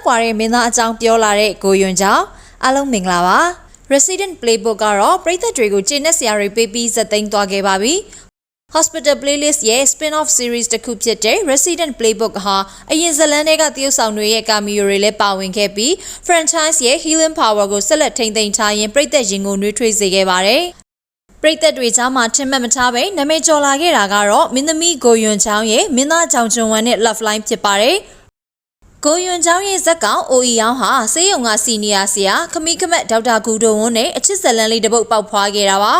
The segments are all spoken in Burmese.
ကွာတဲ့မင်းသားအကြောင်းပြောလာတဲ့ကိုယွန်ကြောင့်အားလုံးမင်္ဂလာပါ Resident Playbook ကတော့ပရိသတ်တွေကိုကျေနပ်စရာတွေပေးပြီးဇက်သိမ်းသွားခဲ့ပါပြီ Hospital Playlist ရဲ့ spin-off series တစ်ခုဖြစ်တဲ့ Resident Playbook ဟာအရင်ဇာတ်လမ်းတွေကသရုပ်ဆောင်တွေရဲ့ကာမီယိုတွေလည်းပါဝင်ခဲ့ပြီး franchise ရဲ့ healing power ကိုဆက်လက်ထိန်းသိမ်းထားရင်ပရိသတ်ရင်ကိုနှွေးထွေးစေခဲ့ပါတယ်ပရိသတ်တွေကြားမှာထင်မှတ်မထားပဲနာမည်ကျော်လာခဲ့တာကတော့မင်းသမီးကိုယွန်ချောင်းရဲ့မင်းသားချောင်ချွန်ဝမ်နဲ့ love line ဖြစ်ပါတယ်ကိုယွန်ချောင်းရဲ့ဇက်ကောင် OE ရောင်းဟာစေယုံကစီနီယာဆရာခမီးခမက်ဒေါက်တာဂူဒိုဝန်းနဲ့အချစ်ဇလန်လေးတစ်ပုတ်ပေါက်ဖွားခဲ့တာပါ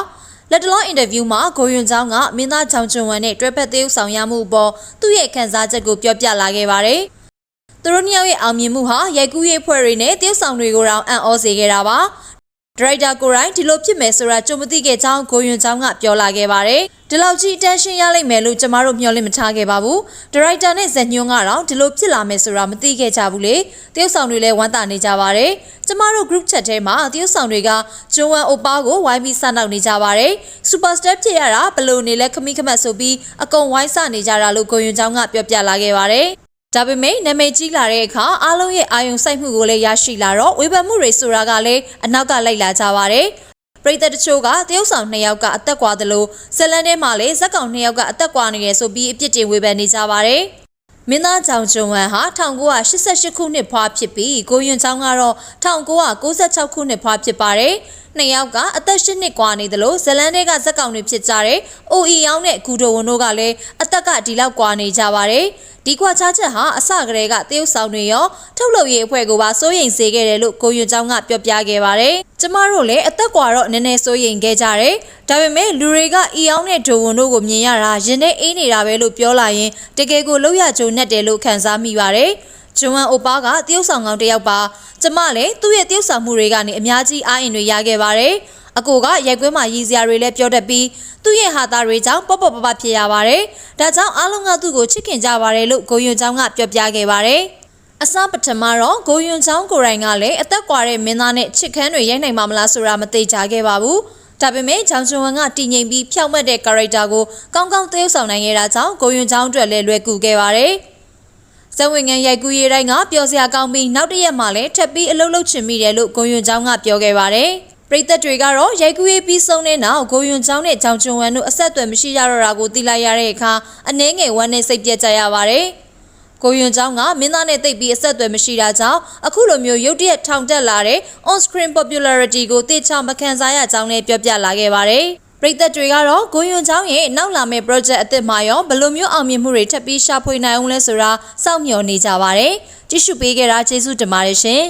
လက်တလောအင်တာဗျူးမှာကိုယွန်ချောင်းကမင်းသားချောင်ချွန်ဝမ်နဲ့တွဲဖက်သရုပ်ဆောင်ရမှုအပေါ်သူ့ရဲ့ခံစားချက်ကိုပြောပြလာခဲ့ပါတယ်သူတို့နှစ်ယောက်ရဲ့အောင်မြင်မှုဟာရိုက်ကူးရေးအဖွဲ့တွေနဲ့သရုပ်ဆောင်တွေကိုတောင်အံ့ဩစေခဲ့တာပါဒရိုက်တာကိုရိုင်းဒီလိုဖြစ်မယ်ဆိုတာကြုံမသိခဲ့ကြောင်းကိုယွန်ချောင်းကပြောလာခဲ့ပါတယ်ဒီလောက်ကြီး attention ရလိမ့်မယ်လို့ကျမတို့မျှော်လင့်မထားခဲ့ပါဘူးဒရိုက်တာနဲ့ဇက်ညွန်းကတော့ဒီလိုဖြစ်လာမယ်ဆိုတာမသိခဲ့ကြဘူးလေတရုတ်ဆောင်တွေလည်းဝမ်းသာနေကြပါတယ်ကျမတို့ group chat ထဲမှာတရုတ်ဆောင်တွေကဂျွန်ဝမ်အိုပါကိုဝိုင်းပြီးစနောက်နေကြပါတယ် superstar ဖြစ်ရတာဘလို့နေလဲခမီးခမတ်ဆိုပြီးအကုန်ဝိုင်းစနေကြတာလို့ကိုယွန်ချောင်းကပြောပြလာခဲ့ပါတယ်ဒါပေမဲ့နာမည်ကြီးလာတဲ့အခါအားလုံးရဲ့အာယုံစိုက်မှုကိုလည်းရရှိလာတော့ဝေဖန်မှုတွေဆိုတာကလည်းအနောက်ကလိုက်လာကြပါတယ်ပရိသတ်တချို့ကတရုတ်ဆောင်2ယောက်ကအသက်ကွာသလိုဇလန်ထဲမှာလည်းဇက်ကောင်2ယောက်ကအသက်ကွာနေရဆိုပြီးအပြစ်တင်ဝေဖန်နေကြပါတယ်မင်းသားချောင်ကျွန်းဝမ်ဟာ1988ခုနှစ်ဖွားဖြစ်ပြီးကိုယွန်ချောင်းကတော့1996ခုနှစ်ဖွားဖြစ်ပါတယ်နှစ်ယောက်ကအသက်8နှစ်ကွာနေသလိုဇလန်တွေကဇက်ကောင်တွေဖြစ်ကြတဲ့ OE ရောင်းနဲ့ဂူဒိုဝွန်တို့ကလည်းအသက်ကဒီလောက်ကွာနေကြပါတယ်ဒီကွာခြားချက်ဟာအစကတည်းကတရုတ်ဆောင်တွေရောထုတ်လုပ်ရေးအဖွဲ့ကပါစိုးရိမ်စေခဲ့တယ်လို့ကိုယွန်ချောင်းကပြောပြခဲ့ပါတယ်ကျမတို့လည်းအသက်ကွာတော့နည်းနည်းစိုးရိမ်ခဲ့ကြတယ်ဒါပေမဲ့လူတွေကအီအောင်နဲ့ဒိုဝွန်တို့ကိုမြင်ရတာရင်ထဲအေးနေတာပဲလို့ပြောလာရင်တကယ်ကိုလောက်ရကြုံနဲ့တယ်လို့ခံစားမိပါတယ်ဂျွန်ဝမ်အိုပါကတရုတ်ဆောင်ကောင်တစ်ယောက်ပါကျမလည်းသူ့ရဲ့တရုတ်ဆောင်မှုတွေကနေအများကြီးအားအင်တွေရခဲ့ပါတယ်အကိုကရိုက်ကွင်းမှာရည်စရာတွေလည်းပြောတတ်ပြီးသူ့ရဲ့ဟာသားတွေကြောင့်ပေါ့ပေါ့ပပဖြစ်ရပါတယ်ဒါကြောင့်အားလုံးကသူ့ကိုချစ်ခင်ကြပါတယ်လို့ကိုယွန်ချောင်းကပြောပြခဲ့ပါတယ်အစပထမတော့ကိုယွန်ချောင်းကိုရိုင်းကလည်းအသက်ကွာတဲ့မင်းသားနဲ့ချစ်ခမ်းတွေရိုက်နိုင်မှာမလားဆိုတာမသိကြခဲ့ပါဘူးဒါပေမဲ့ချောင်ချွန်ဝမ်ကတည်ငြိမ်ပြီးဖြောင့်မတ်တဲ့ character ကိုကောင်းကောင်းသရုပ်ဆောင်နိုင်ခဲ့တာကြောင့်ကိုယွန်ချောင်းအတွက်လည်းလွယ်ကူခဲ့ပါတယ်ဇဝင်ငန်းရိုက်ကူးရေးတိုင်းကပျော်စရာကောင်းပြီးနောက်တစ်ရက်မှလည်းထပ်ပြီးအလုပ်လုပ်ချင်မိတယ်လို့ကိုယွန်ချောင်းကပြောခဲ့ပါတယ်ပရိသတ်တွေကတော့ရိုက်ကူးရေးပြီးဆုံးတဲ့နောက်ကိုယွန်ချောင်းနဲ့ချောင်ချွန်ဝမ်တို့အဆက်အသွယ်မရှိကြတော့တာကိုသိလိုက်ရတဲ့အခါအနှဲငယ်ဝမ်းနဲ့စိတ်ပြတ်ကြရပါတယ်ကိုယွန်ချောင်းကမင်းသားနဲ့သိပ်ပြီးအဆက်အသွယ်မရှိတာကြောင့်အခုလိုမျိုးရုတ်တရက်ထောင်တက်လာတဲ့ on screen popularity ကိုတေချာမခံစားရကြောင်းလည်းပြောပြလာခဲ့ပါတယ်ပရိသတ်တွေကတော့ကိုယွန်ချောင်းရဲ့နောက်လာမယ့် project အသစ်မှာရောဘယ်လိုမျိုးအောင်မြင်မှုတွေထပ်ပြီးရှာဖွေနိုင်အောင်လဲဆိုတာစောင့်မျှော်နေကြပါတယ်ကြည့်ရှုပေးကြတာကျေးဇူးတင်ပါတယ်ရှင်